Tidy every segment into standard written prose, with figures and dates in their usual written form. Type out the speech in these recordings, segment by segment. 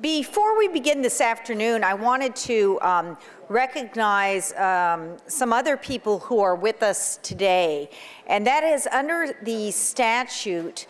Before we begin this afternoon, I wanted to recognize some other people who are with us today, and that is under the statute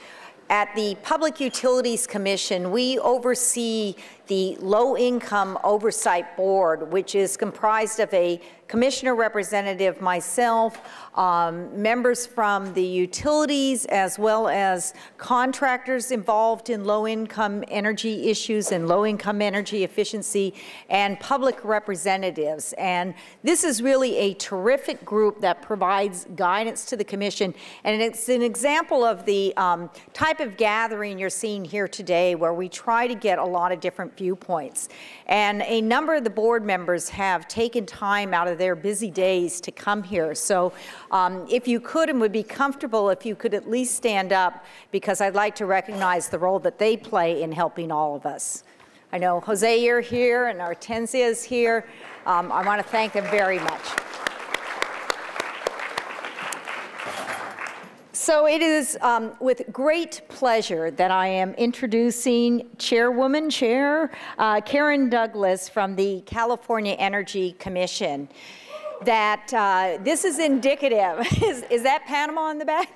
at the Public Utilities Commission, we oversee the Low Income Oversight Board, which is comprised of a commissioner representative, myself, members from the utilities, as well as contractors involved in low-income energy issues and low-income energy efficiency, and public representatives. And this is really a terrific group that provides guidance to the Commission, and it's an example of the type of gathering you're seeing here today, where we try to get a lot of different viewpoints. And a number of the board members have taken time out of their busy days to come here. So if you could and would be comfortable, if you could at least stand up, because I'd like to recognize the role that they play in helping all of us. I know, Jose, you're here, and Hortensia is here. I want to thank them very much. So it is with great pleasure that I am introducing Chairwoman, Karen Douglas from the California Energy Commission. That this is indicative. Is that Panama in the back?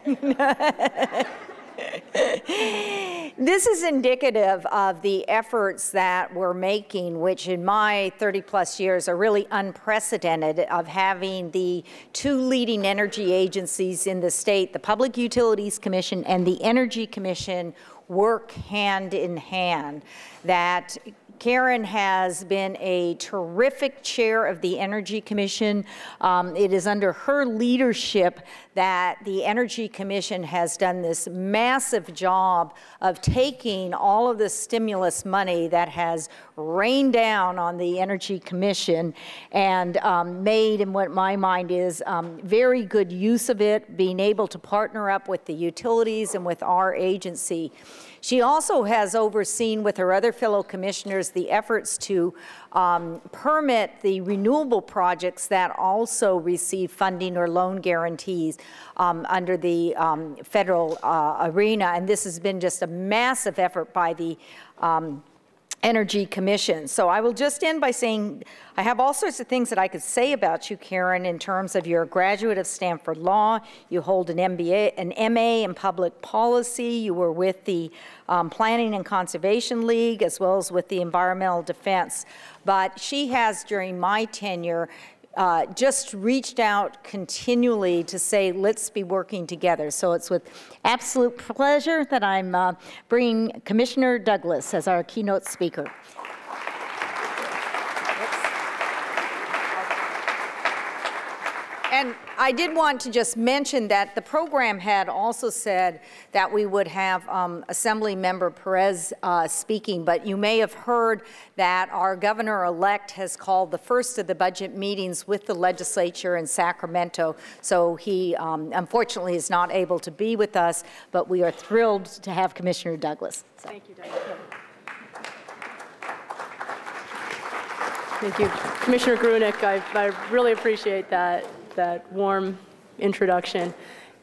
This is indicative of the efforts that we're making, which in my 30+ years are really unprecedented, of having the two leading energy agencies in the state, the Public Utilities Commission and the Energy Commission, work hand in hand. That Karen has been a terrific chair of the Energy Commission. It is under her leadership that the Energy Commission has done this massive job of taking all of the stimulus money that has rained down on the Energy Commission and made, in what my mind is, very good use of it, being able to partner up with the utilities and with our agency. She also has overseen, with her other fellow commissioners, the efforts to permit the renewable projects that also receive funding or loan guarantees under the federal arena. And this has been just a massive effort by the Energy Commission. So I will just end by saying I have all sorts of things that I could say about you, Karen, in terms of you're a graduate of Stanford Law. You hold an MBA, an MA in public policy. You were with the Planning and Conservation League, as well as with the Environmental Defense. But she has, during my tenure, just reached out continually to say, let's be working together. So it's with absolute pleasure that I'm bringing Commissioner Douglas as our keynote speaker. And I did want to just mention that the program had also said that we would have Assemblymember Perez speaking, but you may have heard that our governor-elect has called the first of the budget meetings with the legislature in Sacramento, so he unfortunately is not able to be with us, but we are thrilled to have Commissioner Douglas. So. Thank you, Diane. Thank you. Commissioner Grueneck, I really appreciate that warm introduction.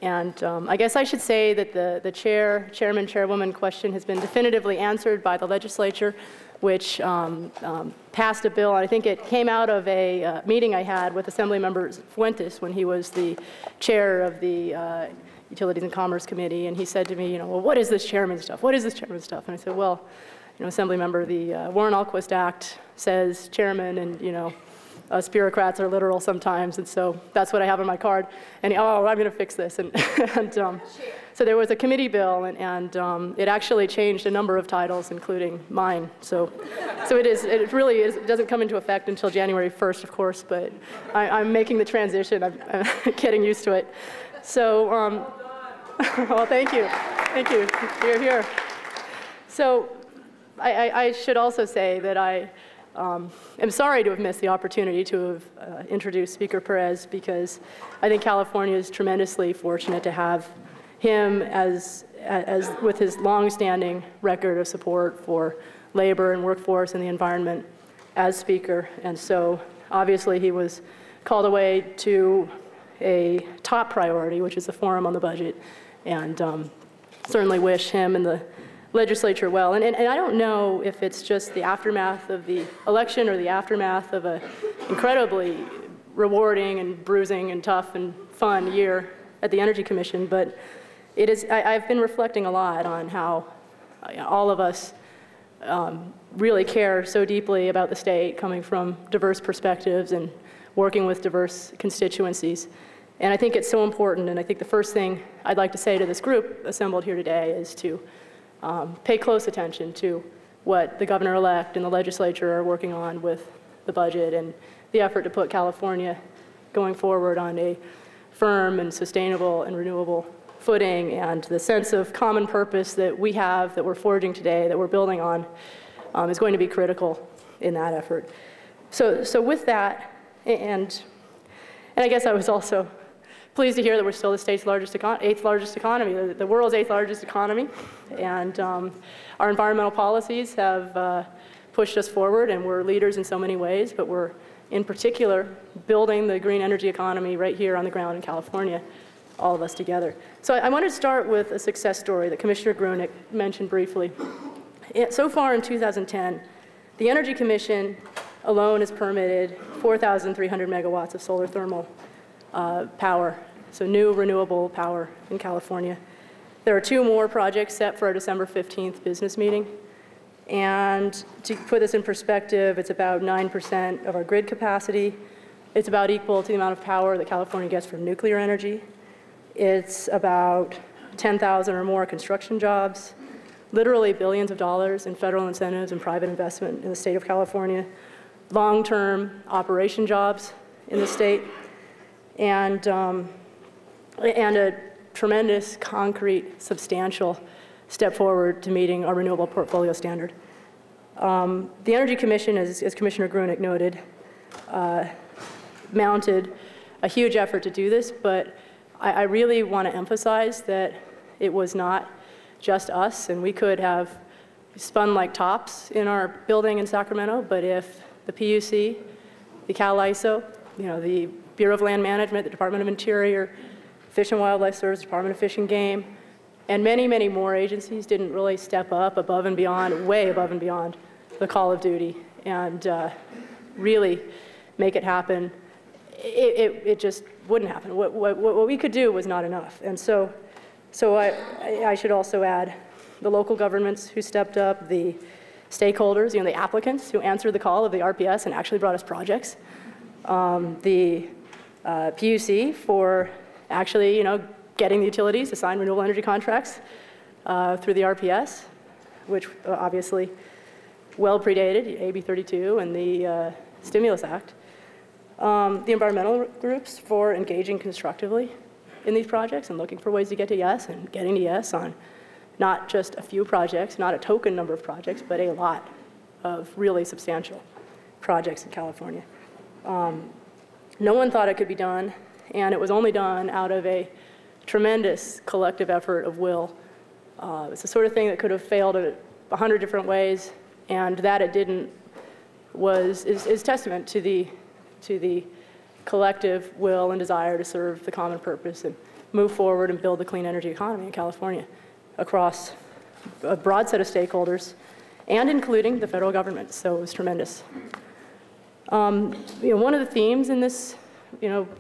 And I guess I should say that the chairman, chairwoman question has been definitively answered by the legislature, which passed a bill. And I think it came out of a meeting I had with Assemblymember Fuentes when he was the chair of the Utilities and Commerce Committee. And he said to me, you know, well, what is this chairman stuff? What is this chairman stuff? And I said, well, you know, Assemblymember, the Warren-Alquist Act says chairman, and, you know, us bureaucrats are literal sometimes, and so that's what I have on my card. And oh, I'm going to fix this. And so there was a committee bill, and it actually changed a number of titles, including mine. So it really is. It doesn't come into effect until January 1st, of course, but I'm making the transition. I'm getting used to it. So, well, thank you. Thank you. You're here. So I should also say that I'm sorry to have missed the opportunity to have introduced Speaker Perez, because I think California is tremendously fortunate to have him as with his long-standing record of support for labor and workforce and the environment as Speaker. And so obviously he was called away to a top priority, which is the forum on the budget, and certainly wish him and the legislature well. And I don't know if it's just the aftermath of the election or the aftermath of an incredibly rewarding and bruising and tough and fun year at the Energy Commission, but it is, I've been reflecting a lot on how all of us really care so deeply about the state, coming from diverse perspectives and working with diverse constituencies. And I think it's so important, and I think the first thing I'd like to say to this group assembled here today is to pay close attention to what the governor-elect and the legislature are working on with the budget and the effort to put California going forward on a firm and sustainable and renewable footing, and the sense of common purpose that we have, that we're forging today, that we're building on, is going to be critical in that effort. So with that, and I guess I was also pleased to hear that we're still the state's eighth largest economy, the world's 8th largest economy, and our environmental policies have pushed us forward, and we're leaders in so many ways, but we're in particular building the green energy economy right here on the ground in California, all of us together. So I want to start with a success story that Commissioner Grunick mentioned briefly. So far in 2010, the Energy Commission alone has permitted 4,300 megawatts of solar thermal power, so new renewable power in California. There are 2 more projects set for our December 15th business meeting. And to put this in perspective, it's about 9% of our grid capacity. It's about equal to the amount of power that California gets from nuclear energy. It's about 10,000 or more construction jobs, literally billions of dollars in federal incentives and private investment in the state of California, long-term operation jobs in the state, and a tremendous, concrete, substantial step forward to meeting our renewable portfolio standard. The Energy Commission, as Commissioner Grunick noted, mounted a huge effort to do this, but I really want to emphasize that it was not just us, and we could have spun like tops in our building in Sacramento, but if the PUC, the Cal ISO, the Bureau of Land Management, the Department of Interior, Fish and Wildlife Service, Department of Fish and Game, and many, many more agencies didn't really step up above and beyond, way above and beyond the call of duty and really make it happen. It just wouldn't happen. What we could do was not enough. And so I should also add the local governments who stepped up, the stakeholders, the applicants who answered the call of the RPS and actually brought us projects, the PUC for actually, getting the utilities to sign renewable energy contracts through the RPS, which obviously well predated AB 32 and the Stimulus Act. The environmental groups for engaging constructively in these projects and looking for ways to get to yes, and getting to yes on not just a few projects, not a token number of projects, but a lot of really substantial projects in California. No one thought it could be done, and it was only done out of a tremendous collective effort of will. It's the sort of thing that could have failed 100 different ways, and that it didn't is testament to the collective will and desire to serve the common purpose and move forward and build the clean energy economy in California across a broad set of stakeholders and including the federal government. So it was tremendous. One of the themes in this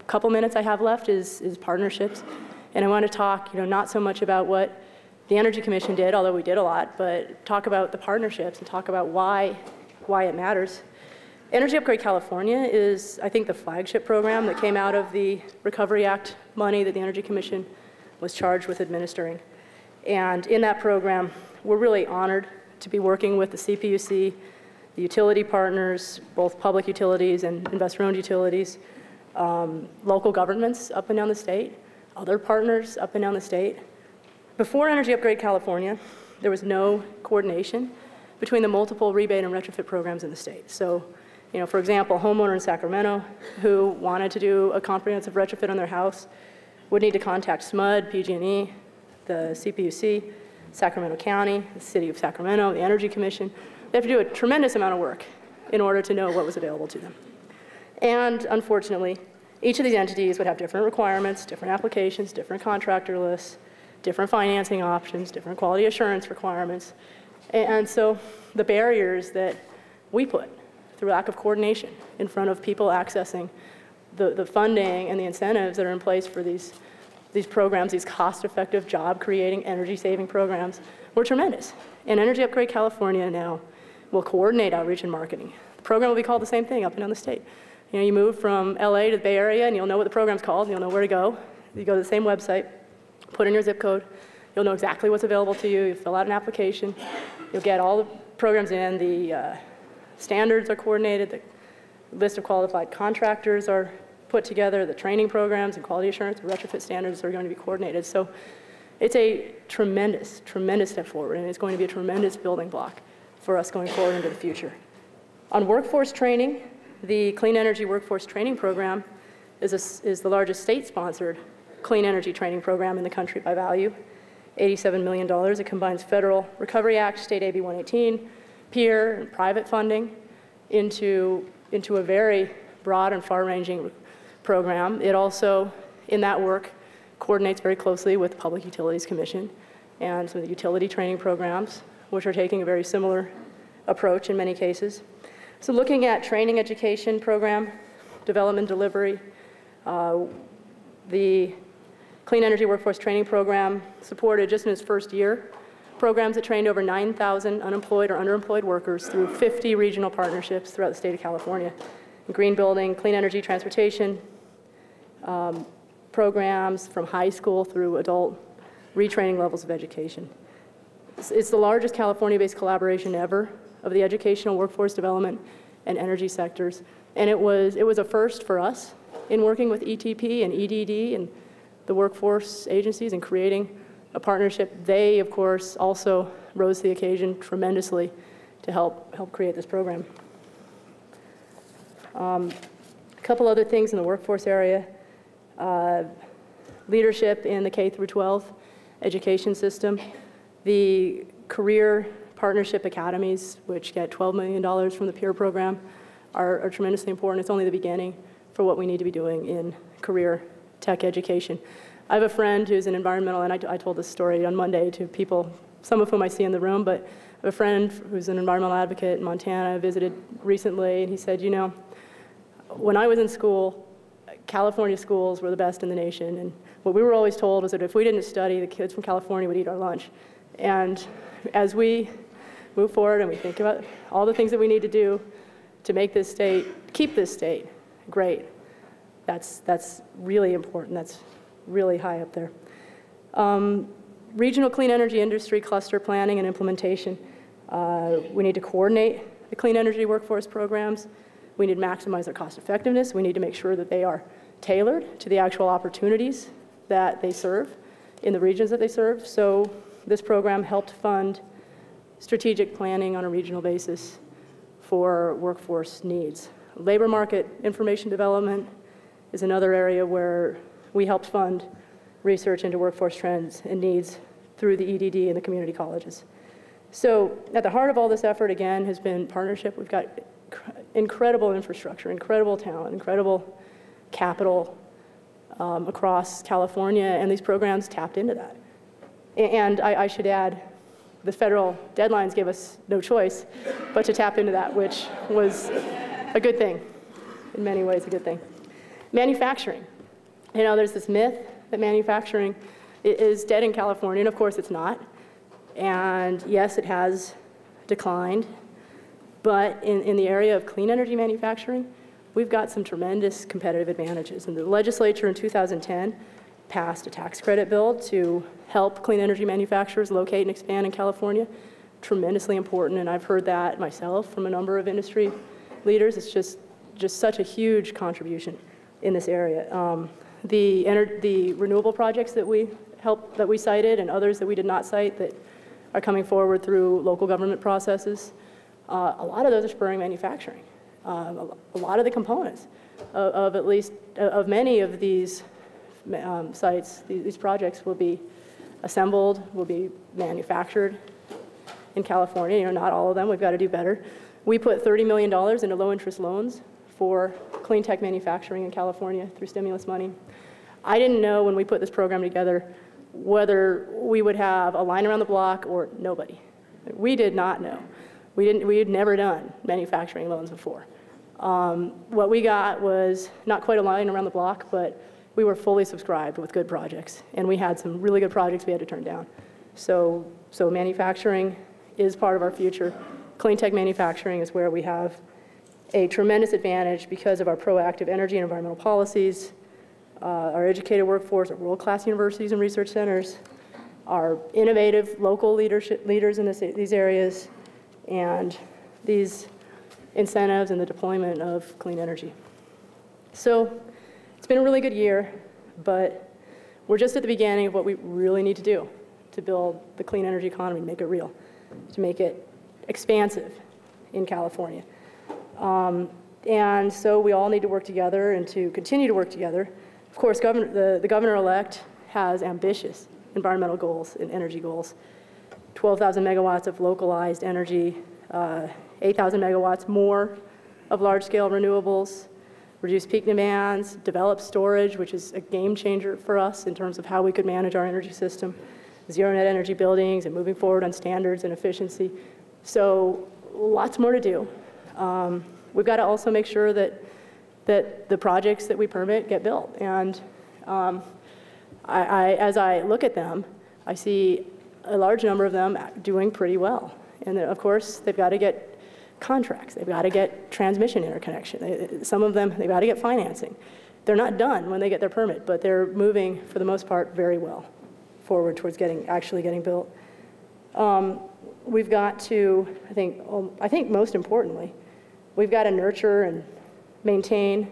couple minutes I have left is partnerships. And I want to talk not so much about what the Energy Commission did, although we did a lot, but talk about the partnerships and talk about why it matters. Energy Upgrade California is, I think, the flagship program that came out of the Recovery Act money that the Energy Commission was charged with administering. And in that program, we're really honored to be working with the CPUC, the utility partners, both public utilities and investor-owned utilities, local governments up and down the state, other partners up and down the state. Before Energy Upgrade California, there was no coordination between the multiple rebate and retrofit programs in the state. So, for example, a homeowner in Sacramento who wanted to do a comprehensive retrofit on their house would need to contact SMUD, PG&E, the CPUC, Sacramento County, the City of Sacramento, the Energy Commission. They have to do a tremendous amount of work in order to know what was available to them. And unfortunately, each of these entities would have different requirements, different applications, different contractor lists, different financing options, different quality assurance requirements. And so the barriers that we put through lack of coordination in front of people accessing the funding and the incentives that are in place for these programs, these cost-effective, job-creating, energy-saving programs, were tremendous. And Energy Upgrade California now will coordinate outreach and marketing. The program will be called the same thing up and down the state. You know, you move from LA to the Bay Area, and you'll know what the program's called, and you'll know where to go. You go to the same website, put in your zip code, you'll know exactly what's available to you, you fill out an application, you'll get all the programs in, the standards are coordinated, the list of qualified contractors are put together, the training programs and quality assurance and retrofit standards are going to be coordinated. So it's a tremendous, tremendous step forward, and it's going to be a tremendous building block for us going forward into the future. On workforce training, the Clean Energy Workforce Training Program is the largest state-sponsored clean energy training program in the country by value, $87 million. It combines Federal Recovery Act, State AB 118, peer and private funding into a very broad and far-ranging program. It also, in that work, coordinates very closely with the Public Utilities Commission and some of the utility training programs, which are taking a very similar approach in many cases. So looking at training education program, development delivery, the Clean Energy Workforce Training Program supported, just in its first year, programs that trained over 9,000 unemployed or underemployed workers through 50 regional partnerships throughout the state of California. Green building, clean energy transportation, programs from high school through adult retraining levels of education. It's the largest California-based collaboration ever of the educational, workforce development, and energy sectors. And it was a first for us in working with ETP and EDD and the workforce agencies and creating a partnership. They, of course, also rose to the occasion tremendously to help create this program. A couple other things in the workforce area. Leadership in the K through 12 education system. The career partnership academies, which get $12 million from the peer program, are tremendously important. It's only the beginning for what we need to be doing in career tech education. I have a friend who's an environmental, and I told this story on Monday to people, some of whom I see in the room, but I have a friend who's an environmental advocate in Montana I visited recently, and he said, you know, when I was in school, California schools were the best in the nation, and what we were always told was that if we didn't study, the kids from California would eat our lunch. And as we move forward and we think about all the things that we need to do to make this state, keep this state great, that's really important. That's really high up there. Regional clean energy industry cluster planning and implementation. We need to coordinate the clean energy workforce programs. We need to maximize their cost effectiveness. We need to make sure that they are tailored to the actual opportunities that they serve in the regions that they serve. So this program helped fund strategic planning on a regional basis for workforce needs. Labor market information development is another area where we helped fund research into workforce trends and needs through the EDD and the community colleges. So at the heart of all this effort, again, has been partnership. We've got incredible infrastructure, incredible talent, incredible capital across California, and these programs tapped into that. And I should add, the federal deadlines gave us no choice but to tap into that, which was a good thing, in many ways a good thing. Manufacturing. You know, there's this myth that manufacturing is dead in California, and of course it's not. And yes, it has declined, but in the area of clean energy manufacturing, we've got some tremendous competitive advantages. And the legislature in 2010 passed a tax credit bill to help clean energy manufacturers locate and expand in California. Tremendously important, and I've heard that myself from a number of industry leaders. It's just such a huge contribution in this area. The renewable projects that we cited and others that we did not cite that are coming forward through local government processes, a lot of those are spurring manufacturing. A lot of the components of many of these sites, these projects will be assembled, will be manufactured in California. You know, not all of them. We've got to do better. We put $30 million into low-interest loans for clean tech manufacturing in California through stimulus money. I didn't know when we put this program together whether we would have a line around the block or nobody. We did not know. We had never done manufacturing loans before. What we got was not quite a line around the block, but we were fully subscribed with good projects, and we had some really good projects we had to turn down. So manufacturing is part of our future. Clean tech manufacturing is where we have a tremendous advantage because of our proactive energy and environmental policies, our educated workforce, our world-class universities and research centers, our innovative local leaders in these areas, and these incentives and the deployment of clean energy. So it's been a really good year, but we're just at the beginning of what we really need to do to build the clean energy economy, to make it real, to make it expansive in California. And so we all need to work together and to continue to work together. Of course, the governor-elect has ambitious environmental goals and energy goals. 12,000 megawatts of localized energy, 8,000 megawatts more of large-scale renewables, reduce peak demands, develop storage, which is a game changer for us in terms of how we could manage our energy system, zero net energy buildings, and moving forward on standards and efficiency. So lots more to do. We've got to also make sure that the projects that we permit get built. And as I look at them, I see a large number of them doing pretty well. And of course, they've got to get contracts. They've got to get transmission interconnection. Some of them, they've got to get financing. They're not done when they get their permit, but they're moving, for the most part, very well forward towards actually getting built. We've got to, I think most importantly, we've got to nurture and maintain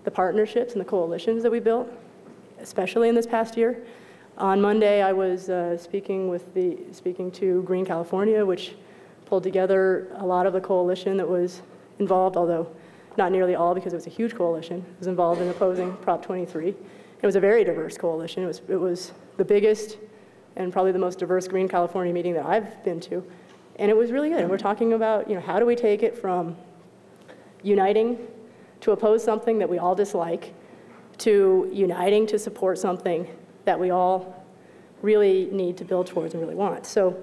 the partnerships and the coalitions that we built, especially in this past year. On Monday, I was speaking to Green California, which pulled together a lot of the coalition that was involved, although not nearly all because it was a huge coalition. It was involved in opposing Prop 23. It was a very diverse coalition. It was the biggest and probably the most diverse Green California meeting that I've been to. And it was really good. And we're talking about, how do we take it from uniting to oppose something that we all dislike to uniting to support something that we all really need to build towards and really want. So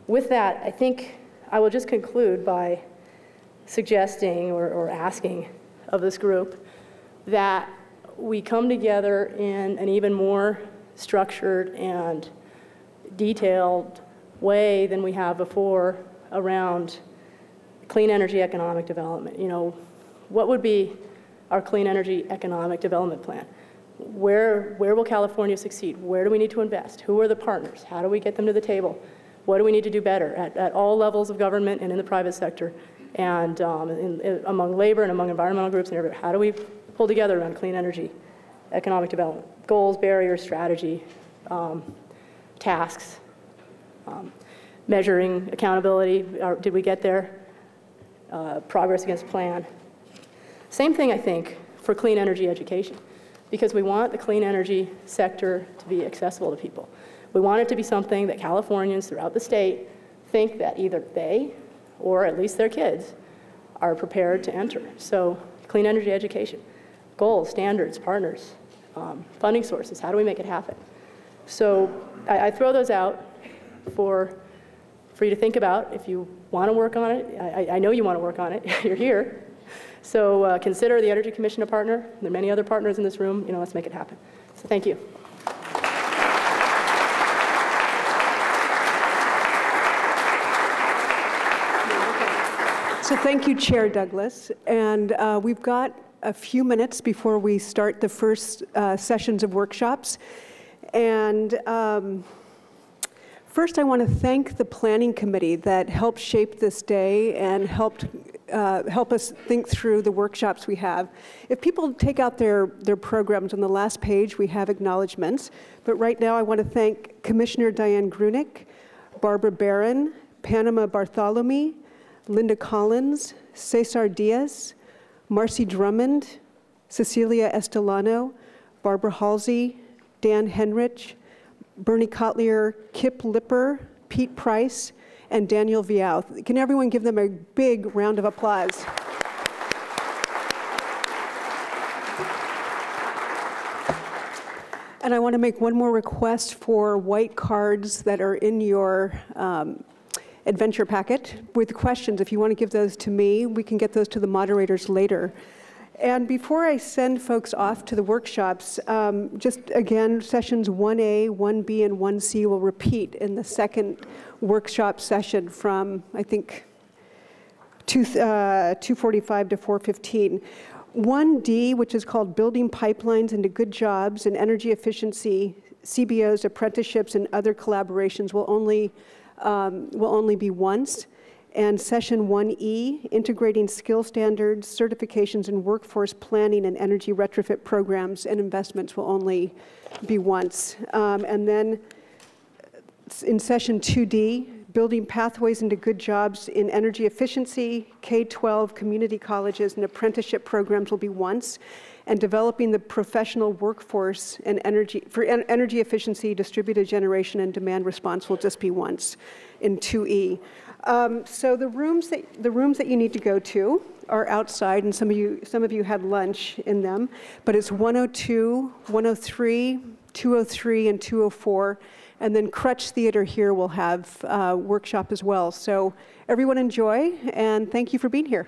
with that, I think I will just conclude by suggesting or asking of this group that we come together in an even more structured and detailed way than we have before around clean energy economic development. What would be our clean energy economic development plan? Where will California succeed? Where do we need to invest? Who are the partners? How do we get them to the table? What do we need to do better at all levels of government and in the private sector, and among labor and among environmental groups and everything? How do we pull together around clean energy economic development? Goals, barriers, strategy, tasks, measuring accountability. Did we get there? Progress against plan. Same thing, I think, for clean energy education, because we want the clean energy sector to be accessible to people. We want it to be something that Californians throughout the state think that either they or at least their kids are prepared to enter. So clean energy education, goals, standards, partners, funding sources, how do we make it happen? So I throw those out for you to think about. If you want to work on it, I know you want to work on it, you're here. So consider the Energy Commission a partner. There are many other partners in this room. Let's make it happen. So thank you. So thank you, Chair Douglas. And we've got a few minutes before we start the first sessions of workshops. And first, I want to thank the Planning Committee that helped shape this day and help us think through the workshops we have. If people take out their programs, on the last page we have acknowledgements. But right now I want to thank Commissioner Diane Grunick, Barbara Barron, Panama Bartholomew, Linda Collins, Cesar Diaz, Marcy Drummond, Cecilia Estelano, Barbara Halsey, Dan Henrich, Bernie Kotlier, Kip Lipper, Pete Price, and Daniel Viau. Can everyone give them a big round of applause? And I want to make one more request for white cards that are in your adventure packet with questions. If you want to give those to me, we can get those to the moderators later. And before I send folks off to the workshops, just again, sessions 1A, 1B, and 1C will repeat in the second workshop session from, I think, 2:45 to 4:15. 1D, which is called Building Pipelines into Good Jobs and Energy Efficiency, CBOs, apprenticeships, and other collaborations will only be once. And session 1E, Integrating Skill Standards, Certifications, and Workforce Planning and Energy Retrofit Programs and Investments will only be once. And then in session 2D, Building Pathways into Good Jobs in Energy Efficiency, K-12, community colleges, and apprenticeship programs will be once. And Developing the Professional Workforce and Energy Efficiency, Distributed Generation, and Demand Response will just be once in 2E. So the rooms that you need to go to are outside, and some of you had lunch in them, but it's 102, 103, 203, and 204. And then Crutch Theater here will have a workshop as well. So everyone enjoy, and thank you for being here.